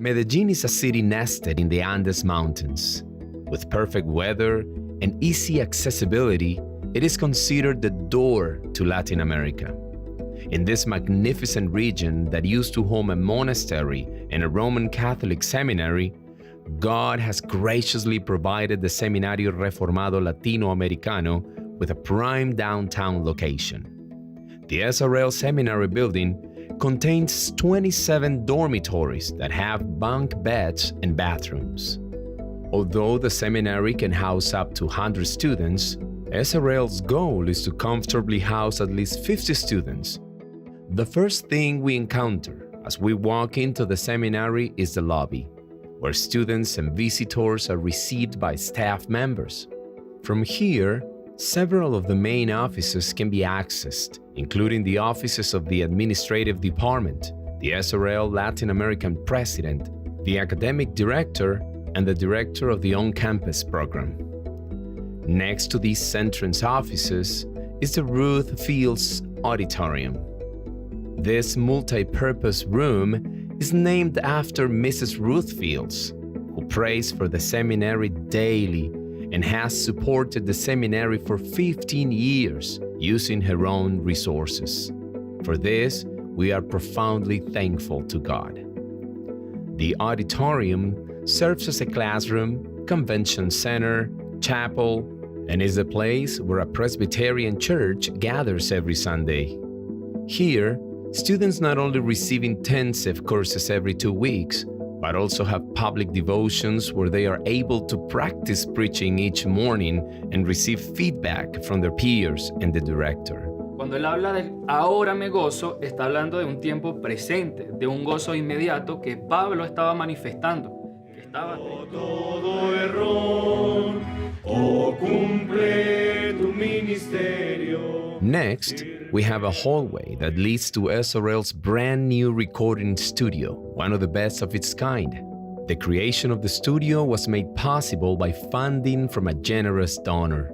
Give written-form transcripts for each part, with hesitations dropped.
Medellin is a city nested in the Andes Mountains. With perfect weather and easy accessibility, it is considered the door to Latin America. In this magnificent region that used to home a monastery and a Roman Catholic seminary, God has graciously provided the Seminario Reformado Latinoamericano with a prime downtown location. The SRL Seminary building contains 27 dormitories that have bunk beds and bathrooms. Although the seminary can house up to 100 students, SRL's goal is to comfortably house at least 50 students. The first thing we encounter as we walk into the seminary is the lobby, where students and visitors are received by staff members. From here, several of the main offices can be accessed, including the offices of the Administrative Department, the SRL Latin American President, the Academic Director, and the Director of the On-Campus Program. Next to these entrance offices is the Ruth Fields Auditorium. This multi-purpose room is named after Mrs. Ruth Fields, who prays for the seminary daily and has supported the seminary for 15 years using her own resources. For this, we are profoundly thankful to God. The auditorium serves as a classroom, convention center, chapel, and is a place where a Presbyterian church gathers every Sunday. Here, students not only receive intensive courses every 2 weeks, but also have public devotions where they are able to practice preaching each morning and receive feedback from their peers and the director. Cuando él habla del ahora me gozo, está hablando de un tiempo presente, de un gozo inmediato que Pablo estaba manifestando. Que estaba... Todo error, oh, cumple tu ministerio. Next, we have a hallway that leads to SRL's brand new recording studio, one of the best of its kind. The creation of the studio was made possible by funding from a generous donor.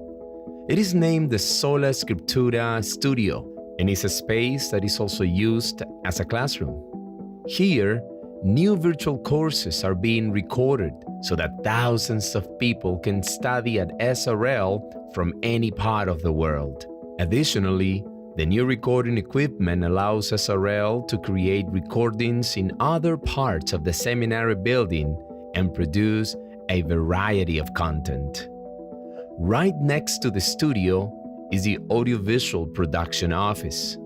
It is named the Sola Scriptura Studio and is a space that is also used as a classroom. Here, new virtual courses are being recorded so that thousands of people can study at SRL from any part of the world. Additionally, the new recording equipment allows SRL to create recordings in other parts of the seminary building and produce a variety of content. Right next to the studio is the audiovisual production office.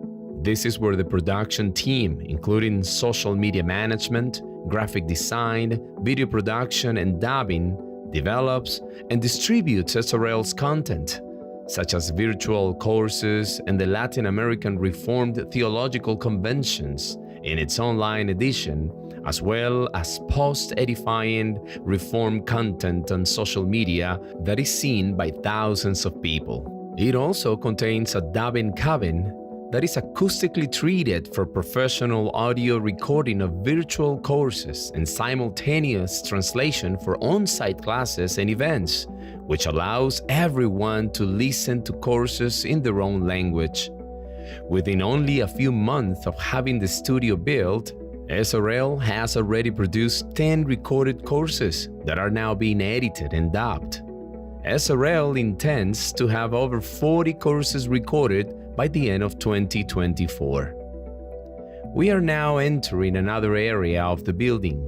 This is where the production team, including social media management, graphic design, video production, and dubbing, develops and distributes SRL's content, such as virtual courses and the Latin American Reformed Theological Conventions in its online edition, as well as post-edifying Reformed content on social media that is seen by thousands of people. It also contains a dubbing cabin that is acoustically treated for professional audio recording of virtual courses and simultaneous translation for on-site classes and events, which allows everyone to listen to courses in their own language. Within only a few months of having the studio built, SRL has already produced 10 recorded courses that are now being edited and dubbed. SRL intends to have over 40 courses recorded by the end of 2024. We are now entering another area of the building.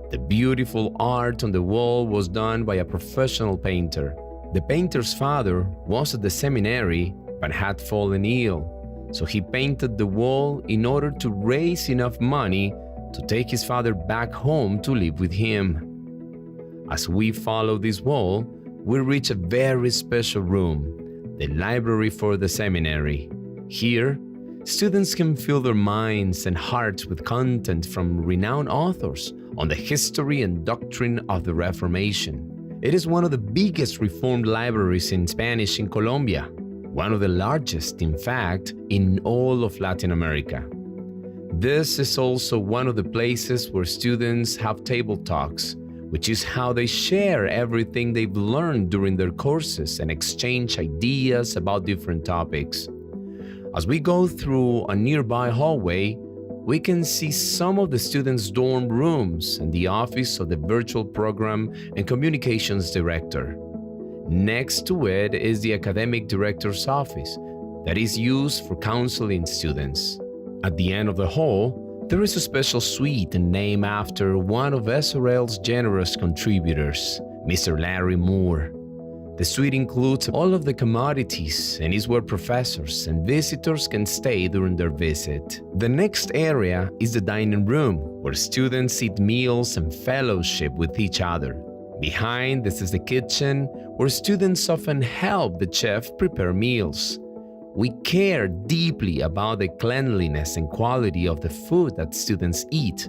The beautiful art on the wall was done by a professional painter. The painter's father was at the seminary but had fallen ill, so he painted the wall in order to raise enough money to take his father back home to live with him. As we follow this wall, we reach a very special room, the library for the seminary. Here, students can fill their minds and hearts with content from renowned authors on the history and doctrine of the Reformation. It is one of the biggest Reformed libraries in Spanish in Colombia, one of the largest, in fact, in all of Latin America. This is also one of the places where students have table talks, which is how they share everything they've learned during their courses and exchange ideas about different topics. As we go through a nearby hallway, we can see some of the students' dorm rooms and the office of the virtual program and communications director. Next to it is the academic director's office that is used for counseling students. At the end of the hall, there is a special suite named after one of SRL's generous contributors, Mr. Larry Moore. The suite includes all of the commodities and is where professors and visitors can stay during their visit. The next area is the dining room, where students eat meals and fellowship with each other. Behind this is the kitchen, where students often help the chef prepare meals. We care deeply about the cleanliness and quality of the food that students eat.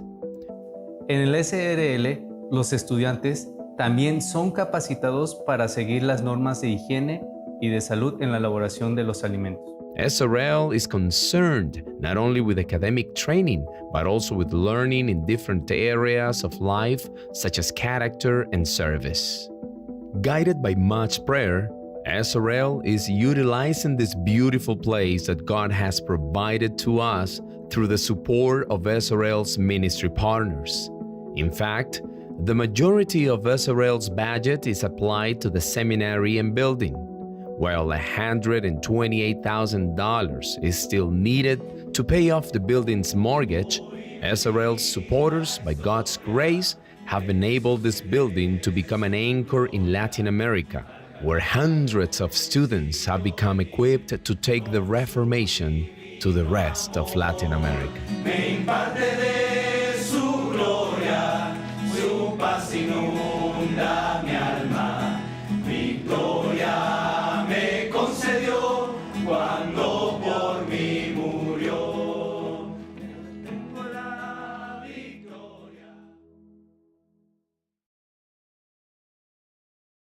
En el SRL, los estudiantes también son capacitados para seguir las normas de higiene y de salud en la elaboración de los alimentos. SRL is concerned not only with academic training, but also with learning in different areas of life, such as character and service. Guided by much prayer, SRL is utilizing this beautiful place that God has provided to us through the support of SRL's ministry partners. In fact, the majority of SRL's budget is applied to the seminary and building, while $128,000 is still needed to pay off the building's mortgage. SRL's supporters, by God's grace, have enabled this building to become an anchor in Latin America, where hundreds of students have become equipped to take the Reformation to the rest of Latin America. Me imparte de su gloria, su paz inunda.